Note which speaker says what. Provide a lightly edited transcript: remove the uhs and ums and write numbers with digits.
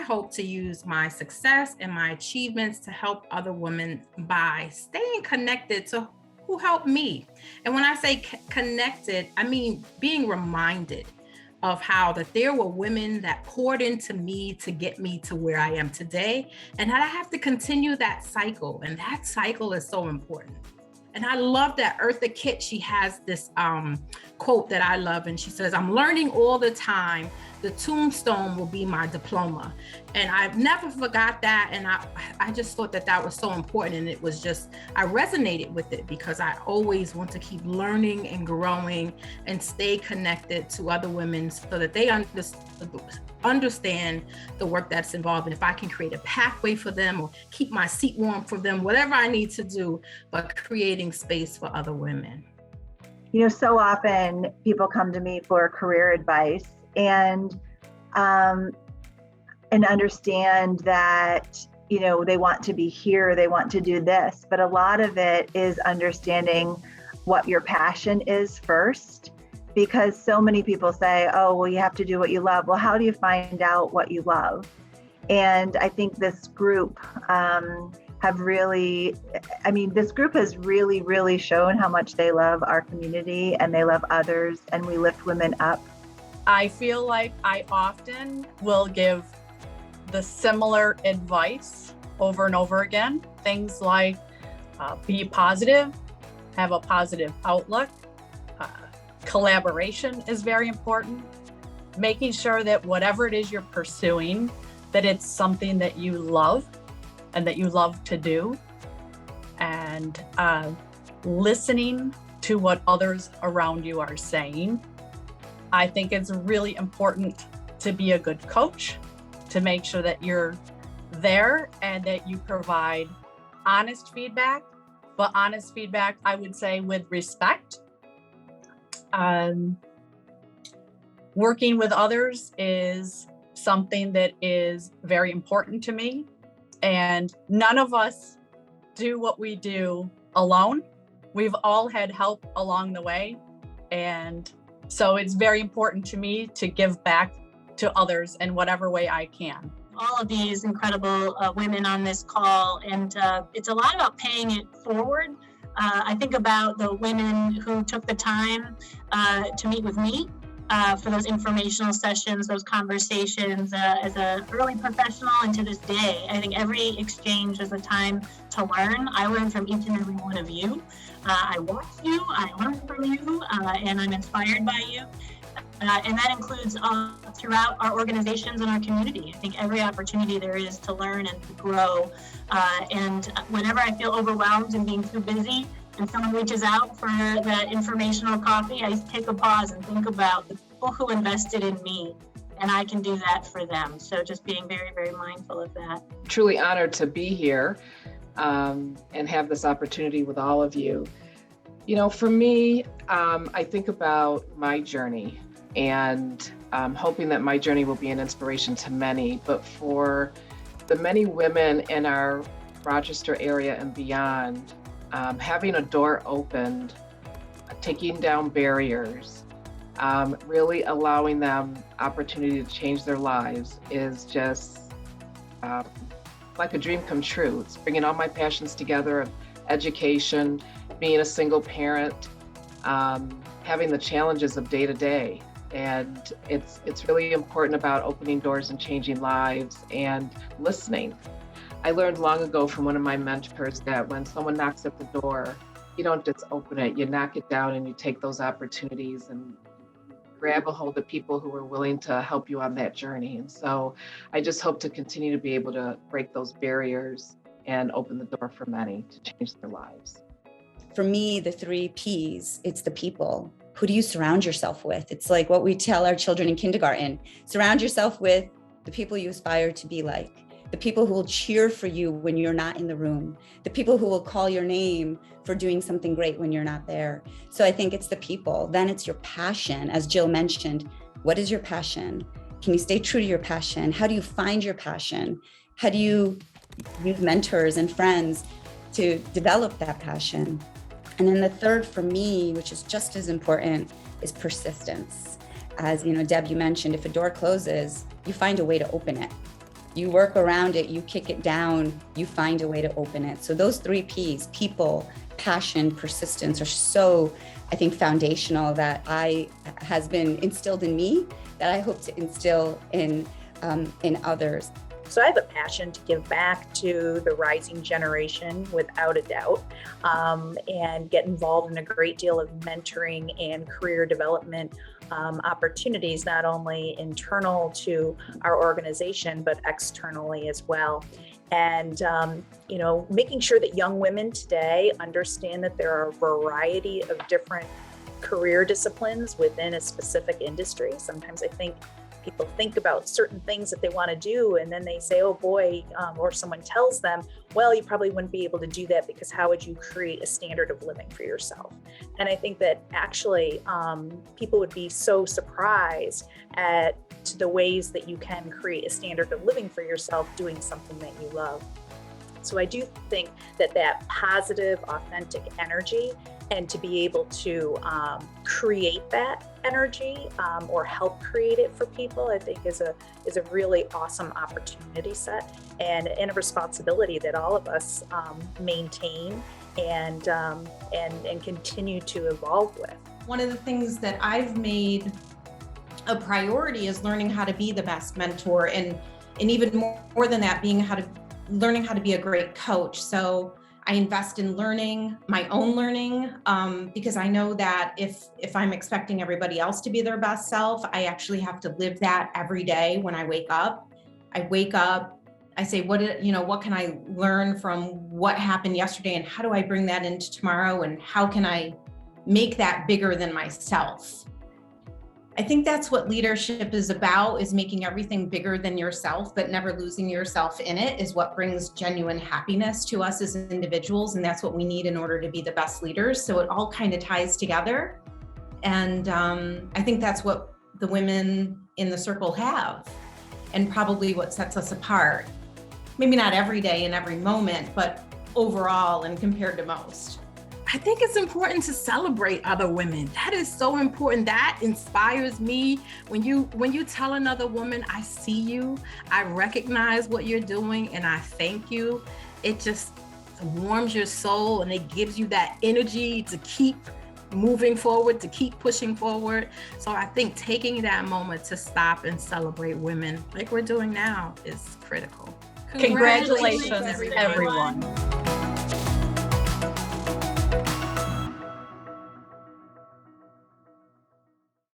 Speaker 1: hope to use my success and my achievements to help other women by staying connected to who helped me. And when I say connected, I mean being reminded of how that there were women that poured into me to get me to where I am today, and that I have to continue that cycle. And that cycle is so important. And I love that Eartha Kitt, she has this quote that I love, and she says, "I'm learning all the time. The tombstone will be my diploma." And I've never forgot that. And I just thought that that was so important. And it was just, I resonated with it because I always want to keep learning and growing and stay connected to other women so that they understand the work that's involved. And if I can create a pathway for them or keep my seat warm for them, whatever I need to do, but creating space for other women.
Speaker 2: So often people come to me for career advice and understand that, they want to be here, they want to do this, but a lot of it is understanding what your passion is first, because so many people say, oh, well, you have to do what you love. Well, how do you find out what you love? And I think this group this group has really shown how much they love our community and they love others, and we lift women up.
Speaker 3: I feel like I often will give the similar advice over and over again. Things like be positive, have a positive outlook. Collaboration is very important. Making sure that whatever it is you're pursuing, that it's something that you love and that you love to do. And listening to what others around you are saying. I think it's really important to be a good coach, to make sure that you're there and that you provide honest feedback, but honest feedback, I would say, with respect. Working with others is something that is very important to me, and none of us do what we do alone. We've all had help along the way, and so it's very important to me to give back to others in whatever way I can.
Speaker 4: All of these incredible women on this call, and it's a lot about paying it forward. I think about the women who took the time to meet with me for those informational sessions, those conversations as an early professional, and to this day. I think every exchange is a time to learn. I learn from each and every one of you. I watch you, I learn from you, and I'm inspired by you. And that includes throughout our organizations and our community. I think every opportunity there is to learn and to grow. And whenever I feel overwhelmed and being too busy, and someone reaches out for that informational coffee, I take a pause and think about the people who invested in me, and I can do that for them. So just being very, very mindful of that.
Speaker 5: Truly honored to be here and have this opportunity with all of you. For me, I think about my journey and hoping that my journey will be an inspiration to many, but for the many women in our Rochester area and beyond, having a door opened, taking down barriers, really allowing them opportunity to change their lives is just like a dream come true. It's bringing all my passions together of education, being a single parent, having the challenges of day to day. And it's really important about opening doors and changing lives and listening. I learned long ago from one of my mentors that when someone knocks at the door, you don't just open it, you knock it down and you take those opportunities and grab a hold of people who are willing to help you on that journey. And so I just hope to continue to be able to break those barriers and open the door for many to change their lives.
Speaker 6: For me, the 3 Ps, it's the people. Who do you surround yourself with? It's like what we tell our children in kindergarten. Surround yourself with the people you aspire to be like, the people who will cheer for you when you're not in the room, the people who will call your name for doing something great when you're not there. So I think it's the people. Then it's your passion. As Jill mentioned, what is your passion? Can you stay true to your passion? How do you find your passion? How do you use mentors and friends to develop that passion? And then the third for me, which is just as important, is persistence. As Deb, you mentioned, if a door closes, you find a way to open it. You work around it, you kick it down, you find a way to open it. So those 3 Ps, people, passion, persistence, are so, I think, foundational that has been instilled in me, that I hope to instill in others.
Speaker 7: So I have a passion to give back to the rising generation, without a doubt, and get involved in a great deal of mentoring and career development opportunities, not only internal to our organization, but externally as well. And, making sure that young women today understand that there are a variety of different career disciplines within a specific industry. Sometimes I think people think about certain things that they want to do, and then they say, oh boy, or someone tells them, well, you probably wouldn't be able to do that, because how would you create a standard of living for yourself? And I think that actually people would be so surprised at the ways that you can create a standard of living for yourself doing something that you love. So I do think that positive, authentic energy, and to be able to create that energy or help create it for people, I think is a really awesome opportunity set, and a responsibility that all of us maintain and continue to evolve with.
Speaker 8: One of the things that I've made a priority is learning how to be the best mentor, and even more than that, learning how to be a great coach. So I invest in my own learning, because I know that if I'm expecting everybody else to be their best self, I actually have to live that every day when I wake up. I say, what can I learn from what happened yesterday, and how do I bring that into tomorrow, and how can I make that bigger than myself? I think that's what leadership is about, is making everything bigger than yourself, but never losing yourself in it, is what brings genuine happiness to us as individuals. And that's what we need in order to be the best leaders. So it all kind of ties together. And I think that's what the women in the circle have, and probably what sets us apart. Maybe not every day and every moment, but overall and compared to most.
Speaker 1: I think it's important to celebrate other women. That is so important. That inspires me. When you tell another woman, I see you, I recognize what you're doing, and I thank you, it just warms your soul, and it gives you that energy to keep moving forward, to keep pushing forward. So I think taking that moment to stop and celebrate women like we're doing now is critical.
Speaker 3: Congratulations, everyone.